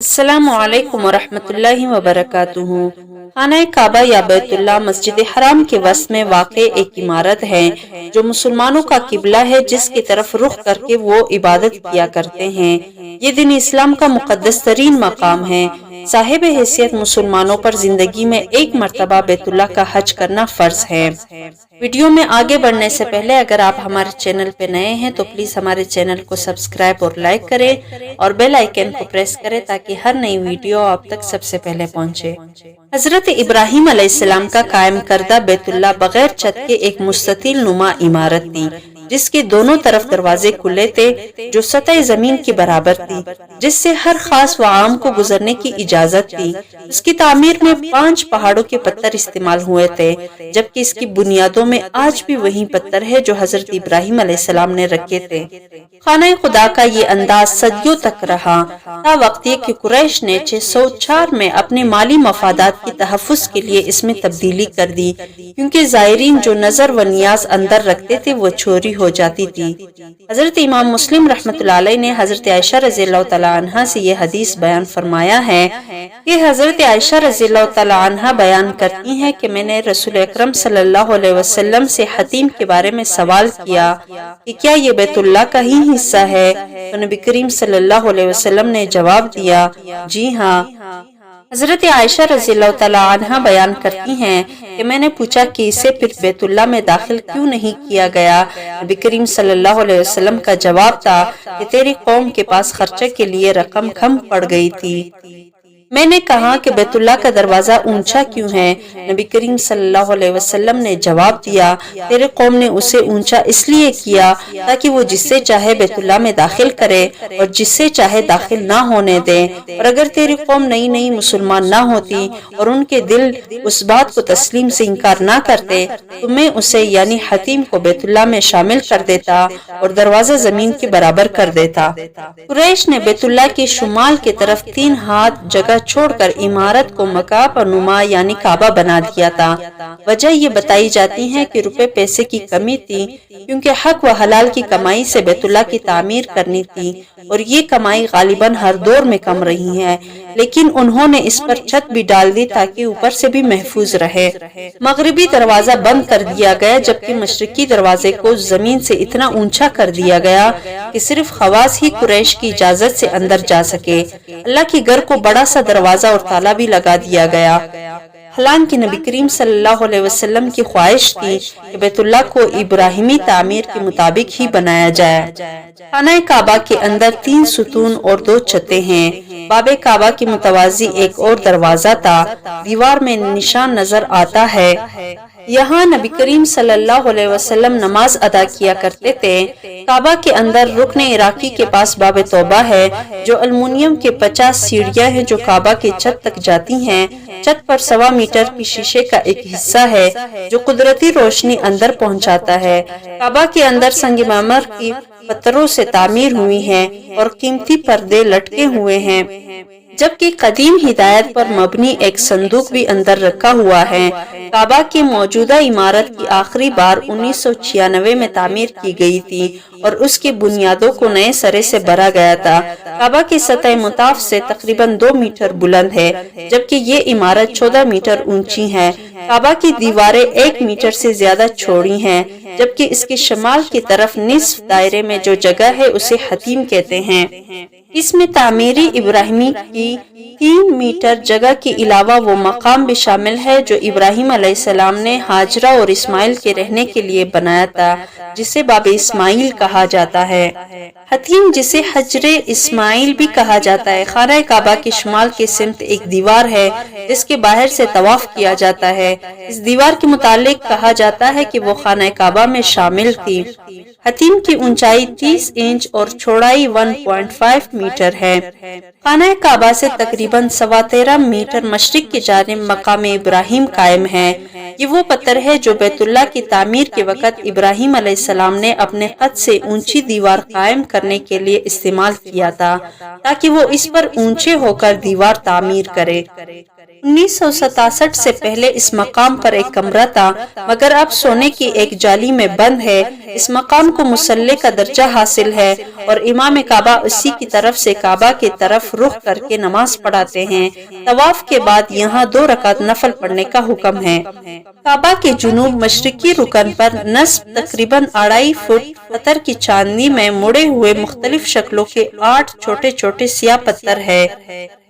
السلام علیکم ورحمۃ اللہ وبرکاتہ۔ خانہ کعبہ یا بیت اللہ مسجد حرام کے وسط میں واقع ایک عمارت ہے جو مسلمانوں کا قبلہ ہے، جس کی طرف رخ کر کے وہ عبادت کیا کرتے ہیں۔ یہ دین اسلام کا مقدس ترین مقام ہے۔ صاحب حیثیت مسلمانوں پر زندگی میں ایک مرتبہ بیت اللہ کا حج کرنا فرض ہے۔ ویڈیو میں آگے بڑھنے سے پہلے اگر آپ ہمارے چینل پہ نئے ہیں تو پلیز ہمارے چینل کو سبسکرائب اور لائک کریں اور بیل آئیکن کو پریس کریں تاکہ ہر نئی ویڈیو آپ تک سب سے پہلے پہنچے۔ حضرت ابراہیم علیہ السلام کا قائم کردہ بیت اللہ بغیر چھت کے ایک مستطیل نما عمارت تھی، جس کے دونوں طرف دروازے کھلے تھے جو سطح زمین کے برابر تھی، جس سے ہر خاص و عام کو گزرنے کی اجازت تھی۔ اس کی تعمیر میں 5 پہاڑوں کے پتھر استعمال ہوئے تھے، جبکہ اس کی بنیادوں میں آج بھی وہی پتھر ہے جو حضرت ابراہیم علیہ السلام نے رکھے تھے۔ خانہ خدا کا یہ انداز صدیوں تک رہا، تا وقت یہ کہ قریش نے 604 میں اپنے مالی مفادات کی تحفظ کے لیے اس میں تبدیلی کر دی، کیونکہ زائرین جو نظر و نیاز اندر رکھتے تھے وہ چوری ہو جاتی تھی۔ حضرت امام مسلم رحمۃ اللہ علیہ نے حضرت عائشہ رضی اللہ تعالی عنہا سے یہ حدیث بیان فرمایا ہے کہ حضرت عائشہ رضی اللہ تعالی عنہا بیان کرتی ہیں کہ میں نے رسول اکرم صلی اللہ علیہ وسلم سے حتیم کے بارے میں سوال کیا کہ کیا یہ بیت اللہ کا ہی حصہ ہے؟ تو نبی کریم صلی اللہ علیہ وسلم نے جواب دیا، جی ہاں۔ حضرت عائشہ رضی اللہ تعالی عنہا بیان کرتی ہیں کہ میں نے پوچھا کہ اسے پھر بیت اللہ میں داخل کیوں نہیں کیا گیا؟ نبی کریم صلی اللہ علیہ وسلم کا جواب تھا کہ تیری قوم کے پاس خرچے کے لیے رقم کم پڑ گئی تھی۔ میں نے کہا کہ بیت اللہ کا دروازہ اونچا کیوں ہے؟ نبی کریم صلی اللہ علیہ وسلم نے جواب دیا، تیرے قوم نے اسے اونچا اس لیے کیا تاکہ وہ جس سے چاہے بیت اللہ میں داخل کرے اور جس سے چاہے داخل نہ ہونے دے، اور اگر تیری قوم نئی مسلمان نہ ہوتی اور ان کے دل اس بات کو تسلیم سے انکار نہ کرتے تو میں اسے یعنی حتیم کو بیت اللہ میں شامل کر دیتا اور دروازہ زمین کے برابر کر دیتا۔ قریش نے بیت اللہ کے شمال کی طرف 3 ہاتھ جگہ چھوڑ کر عمارت کو مکعب نما یعنی کعبہ بنا دیا تھا۔ وجہ یہ بتائی جاتی ہے کہ روپے پیسے کی کمی تھی، کیونکہ حق و حلال کی کمائی سے بیت اللہ کی تعمیر کرنی تھی اور یہ کمائی غالباً ہر دور میں کم رہی ہے، لیکن انہوں نے اس پر چھت بھی ڈال دی تاکہ اوپر سے بھی محفوظ رہے۔ مغربی دروازہ بند کر دیا گیا، جبکہ مشرقی دروازے کو زمین سے اتنا اونچا کر دیا گیا کہ صرف خواص ہی قریش کی اجازت سے اندر جا سکے۔ اللہ کے گھر کو بڑا سا دروازہ اور تالا بھی لگا دیا گیا، حالانکہ نبی کریم صلی اللہ علیہ وسلم کی خواہش تھی کہ بیت اللہ کو ابراہیمی تعمیر کے مطابق ہی بنایا جائے۔ خانہ کعبہ کے اندر 3 ستون اور 2 چھتیں ہیں۔ باب کعبہ کے متوازی ایک اور دروازہ تھا، دیوار میں نشان نظر آتا ہے۔ یہاں نبی کریم صلی اللہ علیہ وسلم نماز ادا کیا کرتے تھے۔ کعبہ کے اندر رکن عراقی کے پاس باب توبہ ہے، جو المونیم کے 50 سیڑھیاں ہیں جو کعبہ کے چھت تک جاتی ہیں۔ چھت پر 1.25 میٹر کی شیشے کا ایک حصہ ہے جو قدرتی روشنی اندر پہنچاتا ہے۔ کعبہ کے اندر سنگ مرمر کی پتھروں سے تعمیر ہوئی ہے اور قیمتی پردے لٹکے ہوئے ہیں، جبکہ قدیم ہدایت پر مبنی ایک صندوق بھی اندر رکھا ہوا ہے۔ کعبہ کی موجودہ عمارت کی آخری بار 1996 میں تعمیر کی گئی تھی اور اس کی بنیادوں کو نئے سرے سے بھرا گیا تھا۔ کعبہ کی سطح مطاف سے تقریباً 2 میٹر بلند ہے، جبکہ یہ عمارت 14 میٹر اونچی ہے۔ کعبہ کی دیواریں 1 میٹر سے زیادہ چوڑی ہیں، جبکہ اس کے شمال کی طرف نصف دائرے میں جو جگہ ہے اسے حتیم کہتے ہیں۔ اس میں تعمیری ابراہیمی کی 3 میٹر جگہ کے علاوہ وہ مقام بھی شامل ہے جو ابراہیم علیہ السلام نے ہاجرہ اور اسماعیل کے رہنے کے لیے بنایا تھا، جسے باب اسماعیل کہا جاتا ہے۔ حتیم جسے حجر اسماعیل بھی کہا جاتا ہے۔ خانہ کعبہ کے شمال کی سمت ایک دیوار ہے جس کے باہر سے طواف کیا جاتا ہے۔ اس دیوار کے متعلق کہا جاتا ہے کہ وہ خانہ کعبہ میں شامل تھی۔ حتیم کی اونچائی 30 انچ اور چوڑائی 1.5 میٹر ہے۔ خانہ کعبہ سے تقریباً 13.25 میٹر مشرق کی جانب مقام ابراہیم قائم ہے۔ یہ وہ پتھر ہے جو بیت اللہ کی تعمیر کے وقت ابراہیم علیہ السلام نے اپنے قد سے اونچی دیوار قائم کرنے کے لیے استعمال کیا تھا، تاکہ وہ اس پر اونچے ہو کر دیوار تعمیر کرے۔ 1967 سے پہلے اس مقام پر ایک کمرہ تھا، مگر اب سونے کی ایک جالی میں بند ہے۔ اس مقام کو مصلی کا درجہ حاصل ہے اور امام کعبہ اسی کی طرف سے کعبہ کی طرف رخ کر کے نماز پڑھاتے ہیں۔ طواف کے بعد یہاں 2 رکعت نفل پڑھنے کا حکم ہے۔ کعبہ کے جنوب مشرقی رکن پر نصب تقریباً 2.5 فٹ پتھر کی چاندنی میں مڑے ہوئے مختلف شکلوں کے 8 چھوٹے چھوٹے سیاہ پتھر ہے،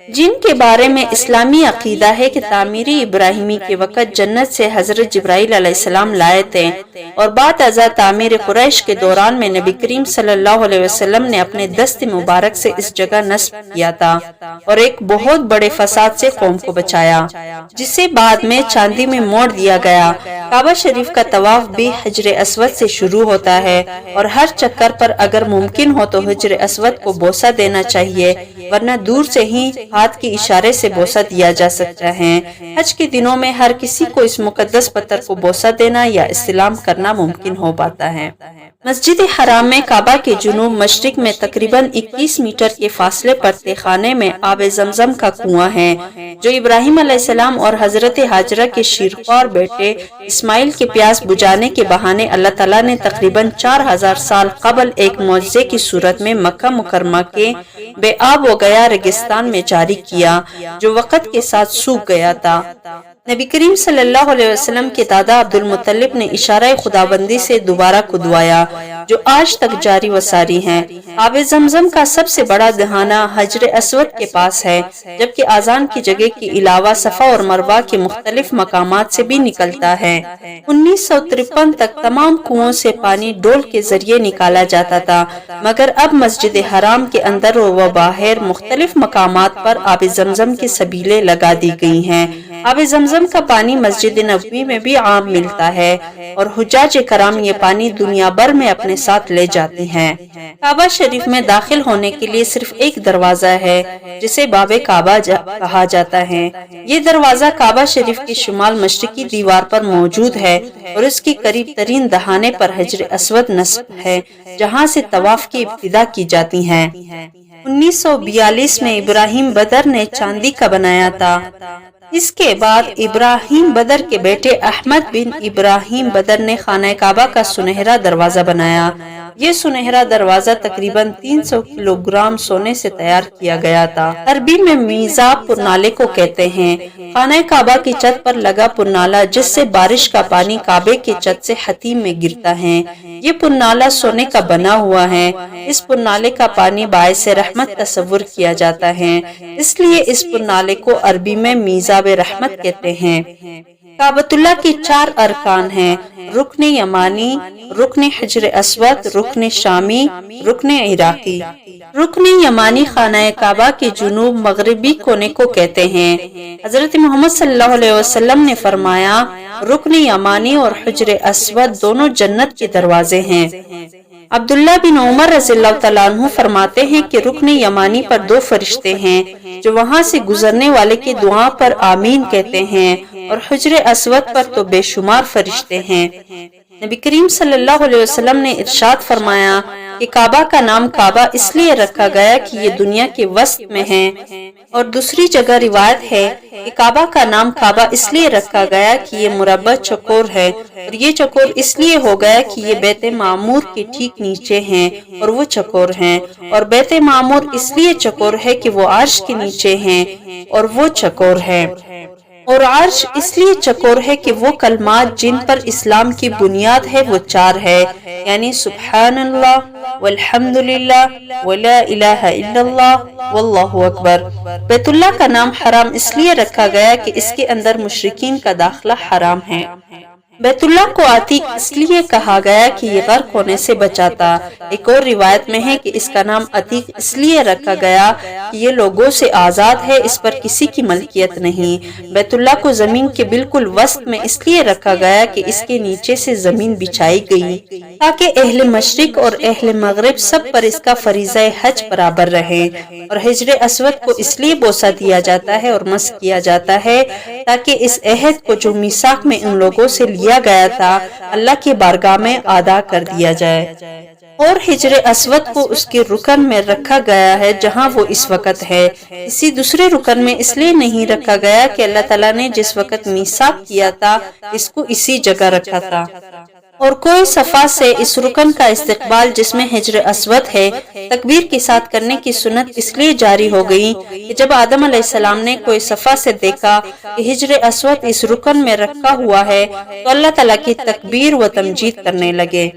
جن کے بارے میں اسلامی عقیدہ ہے کہ تعمیر ابراہیمی کے وقت جنت سے حضرت جبرائیل علیہ السلام لائے تھے اور بعد ازاں تعمیر قریش کے دوران میں نبی کریم صلی اللہ علیہ وسلم نے اپنے دست مبارک سے اس جگہ نصب کیا تھا اور ایک بہت بڑے فساد سے قوم کو بچایا، جسے بعد میں چاندی میں موڑ دیا گیا۔ کعبہ شریف کا طواف بھی حجر اسود سے شروع ہوتا ہے اور ہر چکر پر اگر ممکن ہو تو حجر اسود کو بوسہ دینا چاہیے، ورنہ دور سے ہی ہاتھ کے اشارے سے بوسہ دیا جا سکتا ہے۔ حج کے دنوں میں ہر کسی کو اس مقدس پتھر کو بوسہ دینا یا استلام کرنا ممکن ہو پاتا ہے۔ مسجد حرام میں کعبہ کے جنوب مشرق میں تقریباً 21 میٹر کے فاصلے پر تہہ خانے میں آب زمزم کا کنواں ہے، جو ابراہیم علیہ السلام اور حضرت ہاجرہ کے شیرخوار بیٹے اسماعیل کی پیاس بجھانے کے بہانے اللہ تعالیٰ نے تقریباً 4000 سال قبل ایک معجزے کی صورت میں مکہ مکرمہ کے بے آب و گیا ریگستان میں جاری کیا، جو وقت کے ساتھ سوکھ گیا تھا۔ نبی کریم صلی اللہ علیہ وسلم کے دادا عبد المطلب نے اشارہ خداوندی سے دوبارہ کھدوایا، جو آج تک جاری و ساری ہیں۔ آب زمزم کا سب سے بڑا دہانہ حجر اسود کے پاس ہے، جبکہ آذان کی جگہ کے علاوہ صفا اور مروہ کے مختلف مقامات سے بھی نکلتا ہے۔ 1953 تک تمام کنووں سے پانی ڈول کے ذریعے نکالا جاتا تھا، مگر اب مسجد حرام کے اندر و باہر مختلف مقامات پر آب زمزم کے سبیلیں لگا دی گئی ہیں۔ آب زمزم کا پانی مسجد نبوی میں بھی عام ملتا ہے اور حجاج کرام یہ پانی دنیا بھر میں اپنے ساتھ لے جاتے ہیں۔ کعبہ شریف میں داخل ہونے کے لیے صرف ایک دروازہ ہے، جسے باب کعبہ کہا جاتا ہے۔ یہ دروازہ کعبہ شریف کی شمال مشرقی دیوار پر موجود ہے اور اس کی قریب ترین دہانے پر حجر اسود نصب ہے، جہاں سے طواف کی ابتدا کی جاتی ہے۔ 1942 میں ابراہیم بدر نے چاندی کا بنایا تھا۔ اس کے بعد ابراہیم بدر کے بیٹے احمد بن ابراہیم بدر نے خانہ کعبہ کا سنہرا دروازہ بنایا۔ یہ سنہرا دروازہ تقریباً 300 کلو گرام سونے سے تیار کیا گیا تھا۔ عربی میں میزاب پرنالے کو کہتے ہیں۔ خانہ کعبہ کی چھت پر لگا پرنالا، جس سے بارش کا پانی کعبے کی چھت سے حتیم میں گرتا ہے، یہ پرنالا سونے کا بنا ہوا ہے۔ اس پرنالے کا پانی باعث رحمت تصور کیا جاتا ہے، اس لیے اس پرنالے کو عربی میں میزاب رحمت کہتے ہیں۔ کعبۃ اللہ کی 4 ارکان ہیں: رکن یمانی، رکن حجر اسود، رکن شامی، رکن عراقی۔ رکن یمانی خانہ کعبہ کے جنوب مغربی کونے کو کہتے ہیں۔ حضرت محمد صلی اللہ علیہ وسلم نے فرمایا، رکن یمانی اور حجر اسود دونوں جنت کے دروازے ہیں۔ عبداللہ بن عمر رضی اللہ تعالیٰ عنہ فرماتے ہیں کہ رکن یمانی پر 2 فرشتے ہیں، جو وہاں سے گزرنے والے کی دعا پر آمین کہتے ہیں، اور حجر اسود پر تو بے شمار فرشتے ہیں۔ نبی کریم صلی اللہ علیہ وسلم نے ارشاد فرمایا کہ کعبہ کا نام کعبہ اس لیے رکھا گیا کہ یہ دنیا کے وسط میں ہے، اور دوسری جگہ روایت ہے کہ کعبہ کا نام کعبہ اس لیے رکھا گیا کہ یہ مربع چکور ہے، اور یہ چکور اس لیے ہو گیا کہ یہ بیت معمور کے ٹھیک نیچے ہیں اور وہ چکور ہیں، اور بیت معمور اس لیے چکور ہے کہ وہ عرش کے نیچے ہیں اور وہ چکور ہے، اور عرش اس لیے چکور ہے کہ وہ کلمات جن پر اسلام کی بنیاد ہے وہ 4 ہے، یعنی سبحان اللہ والحمدللہ ولا الہ الا اللہ واللہ اکبر۔ بیت اللہ کا نام حرام اس لیے رکھا گیا کہ اس کے اندر مشرکین کا داخلہ حرام ہے۔ بیت اللہ کو عتیق اس لیے کہا گیا کہ یہ غرق ہونے سے بچاتا۔ ایک اور روایت میں ہے کہ اس کا نام عتیق اس لیے رکھا گیا کہ یہ لوگوں سے آزاد ہے، اس پر کسی کی ملکیت نہیں۔ بیت اللہ کو زمین کے بالکل وسط میں اس لیے رکھا گیا کہ اس کے نیچے سے زمین بچھائی گئی تاکہ اہل مشرق اور اہل مغرب سب پر اس کا فریضہ حج برابر رہے، اور حجر اسود کو اس لیے بوسہ دیا جاتا ہے اور مس کیا جاتا ہے تاکہ اس عہد کو جو میثاق میں ان لوگوں سے لیا گیا تھا اللہ کی بارگاہ میں ادا کر دیا جائے۔ اور حجر اسود کو اس کے رکن میں رکھا گیا ہے جہاں وہ اس وقت ہے، کسی دوسرے رکن میں اس لیے نہیں رکھا گیا کہ اللہ تعالیٰ نے جس وقت میثاق کیا تھا اس کو اسی جگہ رکھا تھا۔ اور کوئی صفا سے اس رکن کا استقبال جس میں حجر اسود ہے تکبیر کے ساتھ کرنے کی سنت اس لیے جاری ہو گئی کہ جب آدم علیہ السلام نے کوئی صفا سے دیکھا کہ حجر اسود اس رکن میں رکھا ہوا ہے تو اللہ تعالیٰ کی تکبیر و تمجید کرنے لگے۔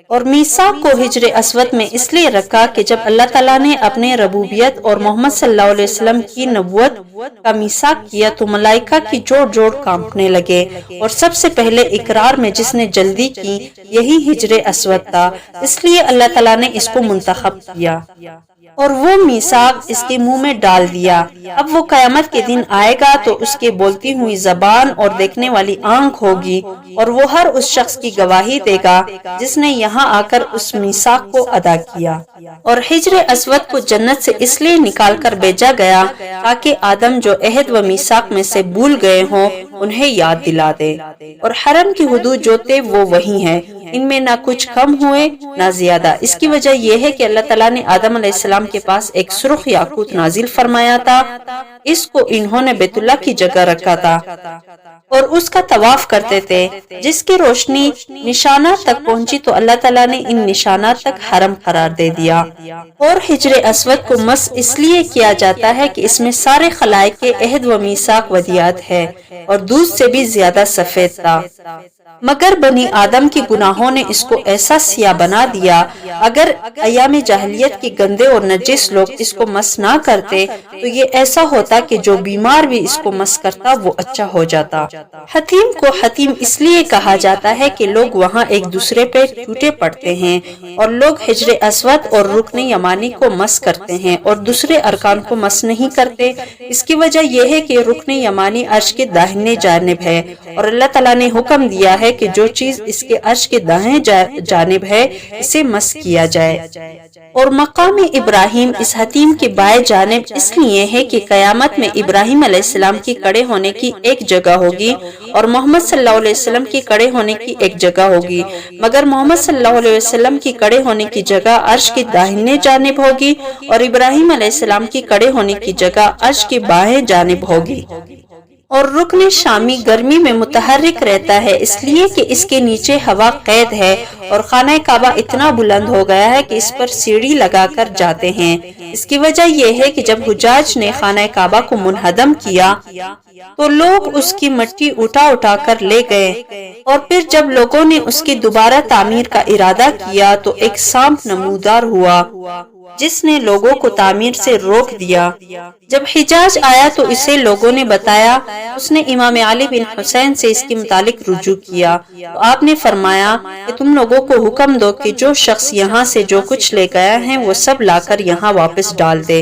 اور میثاق کو حجر اسود میں اس لیے رکھا کہ جب اللہ تعالیٰ نے اپنے ربوبیت اور محمد صلی اللہ علیہ وسلم کی نبوت کا میثاق کیا تو ملائکہ کی جوڑ جوڑ کانپنے لگے، اور سب سے پہلے اقرار میں جس نے جلدی کی یہی حجر اسود تھا، اس لیے اللہ تعالیٰ نے اس کو منتخب کیا اور وہ میثاق اس کے منہ میں ڈال دیا۔ اب وہ قیامت کے دن آئے گا تو اس کے بولتی ہوئی زبان اور دیکھنے والی آنکھ ہوگی، اور وہ ہر اس شخص کی گواہی دے گا جس نے یہاں آ کر اس میثاق کو ادا کیا۔ اور حجر اسود کو جنت سے اس لیے نکال کر بھیجا گیا تاکہ آدم جو عہد و میثاق میں سے بھول گئے ہوں انہیں یاد دلا دے، اور حرم کی حدود جو تھے وہ وہی ہیں، ان میں نہ کچھ کم ہوئے نہ زیادہ۔ اس کی وجہ یہ ہے کہ اللہ تعالیٰ نے آدم علیہ السلام کے پاس ایک سرخ یاقوت نازل فرمایا تھا، اس کو انہوں نے بیت اللہ کی جگہ رکھا تھا اور اس کا طواف کرتے تھے، جس کی روشنی نشانات تک پہنچی تو اللہ تعالیٰ نے ان نشانات تک حرم قرار دے دیا۔ اور حجر اسود کو مس اس لیے کیا جاتا ہے کہ اس میں سارے خلائق کے عہد و میثاق ودیعت ہے اور دودھ سے بھی زیادہ سفید تھا، مگر بنی آدم کی گناہوں نے اس کو ایسا سیاہ بنا دیا۔ اگر ایام جاہلیت کے گندے اور نجس لوگ اس کو مس نہ کرتے تو یہ ایسا ہوتا کہ جو بیمار بھی اس کو مس کرتا وہ اچھا ہو جاتا۔ حتیم کو حتیم اس لیے کہا جاتا ہے کہ لوگ وہاں ایک دوسرے پہ ٹوٹے پڑتے ہیں، اور لوگ حجر اسود اور رکن یمانی کو مس کرتے ہیں اور دوسرے ارکان کو مس نہیں کرتے۔ اس کی وجہ یہ ہے کہ رکن یمانی عرش کے داہنے جانب ہے، اور اللہ تعالیٰ نے حکم دیا ہے کہ جو چیز اس کے عرش کے دائیں جانب ہے اسے مس کیا جائے۔ اور مقام ابراہیم اس حتیم کے بائیں جانب اس لیے ہے کہ قیامت میں ابراہیم علیہ السلام کی کھڑے ہونے کی ایک جگہ ہوگی اور محمد صلی اللہ علیہ وسلم کی کھڑے ہونے کی ایک جگہ ہوگی، مگر محمد صلی اللہ علیہ وسلم کی کھڑے ہونے کی جگہ عرش کے داہنے جانب ہوگی اور ابراہیم علیہ السلام کی کھڑے ہونے کی جگہ عرش کے بائیں جانب ہوگی۔ اور رکن شامی گرمی میں متحرک رہتا ہے اس لیے کہ اس کے نیچے ہوا قید ہے، اور خانہ کعبہ اتنا بلند ہو گیا ہے کہ اس پر سیڑھی لگا کر جاتے ہیں۔ اس کی وجہ یہ ہے کہ جب حجاج نے خانہ کعبہ کو منہدم کیا تو لوگ اس کی مٹی اٹھا اٹھا کر لے گئے، اور پھر جب لوگوں نے اس کی دوبارہ تعمیر کا ارادہ کیا تو ایک سانپ نمودار ہوا جس نے لوگوں کو تعمیر سے روک دیا۔ جب حجاج آیا تو اسے لوگوں نے بتایا، اس نے امام علی بن حسین سے اس کے متعلق رجوع کیا تو آپ نے فرمایا کہ تم لوگوں کو حکم دو کہ جو شخص یہاں سے جو کچھ لے گیا ہے وہ سب لا کر یہاں واپس ڈال دے۔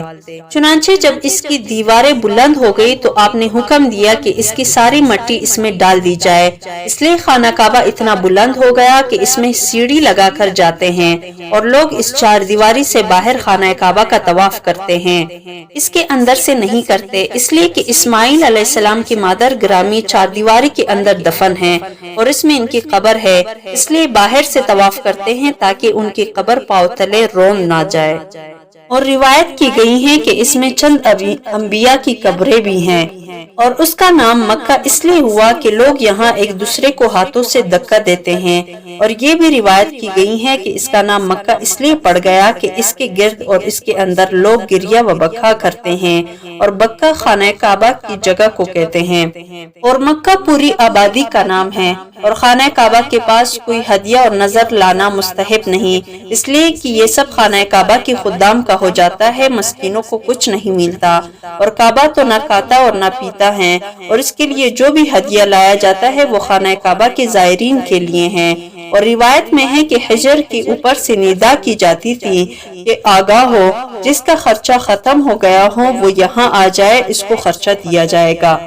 چنانچہ جب اس کی دیواریں بلند ہو گئی تو آپ نے حکم دیا کہ اس کی ساری مٹی اس میں ڈال دی جائے، اس لیے خانہ کعبہ اتنا بلند ہو گیا کہ اس میں سیڑھی لگا کر جاتے ہیں اور لوگ اس چار دیواری سے باہر خانہ کعبہ کا طواف کرتے ہیں، اس کے اندر سے نہیں کرتے، اس لیے کہ اسماعیل علیہ السلام کی مادر گرامی چار دیواری کے اندر دفن ہیں اور اس میں ان کی قبر ہے، اس لیے باہر سے طواف کرتے ہیں تاکہ ان کی قبر پاؤں تلے روند نہ جائے۔ اور روایت کی گئی ہے کہ اس میں چند انبیاء کی قبریں بھی ہیں، اور اس کا نام مکہ اس لیے ہوا کہ لوگ یہاں ایک دوسرے کو ہاتھوں سے دھکا دیتے ہیں، اور یہ بھی روایت کی گئی ہے کہ اس کا نام مکہ اس لیے پڑ گیا کہ اس کے گرد اور اس کے اندر لوگ گریہ و بکا کرتے ہیں، اور بکا خانہ کعبہ کی جگہ کو کہتے ہیں، اور مکہ پوری آبادی کا نام ہے، اور خانہ کعبہ کے پاس کوئی ہدیہ اور نظر لانا مستحب نہیں، اس لیے کہ یہ سب خانہ کعبہ کی خدام کا ہو جاتا ہے، مسکینوں کو کچھ نہیں ملتا، اور کعبہ تو نہ کھاتا اور نہ پیتا ہے، اور اس کے لیے جو بھی ہدیہ لایا جاتا ہے وہ خانہ کعبہ کے زائرین کے لیے ہیں۔ اور روایت میں ہے کہ حجر کے اوپر سے ندا کی جاتی تھی کہ آگاہ ہو، جس کا خرچہ ختم ہو گیا ہو وہ یہاں آ جائے، اس کو خرچہ دیا جائے گا۔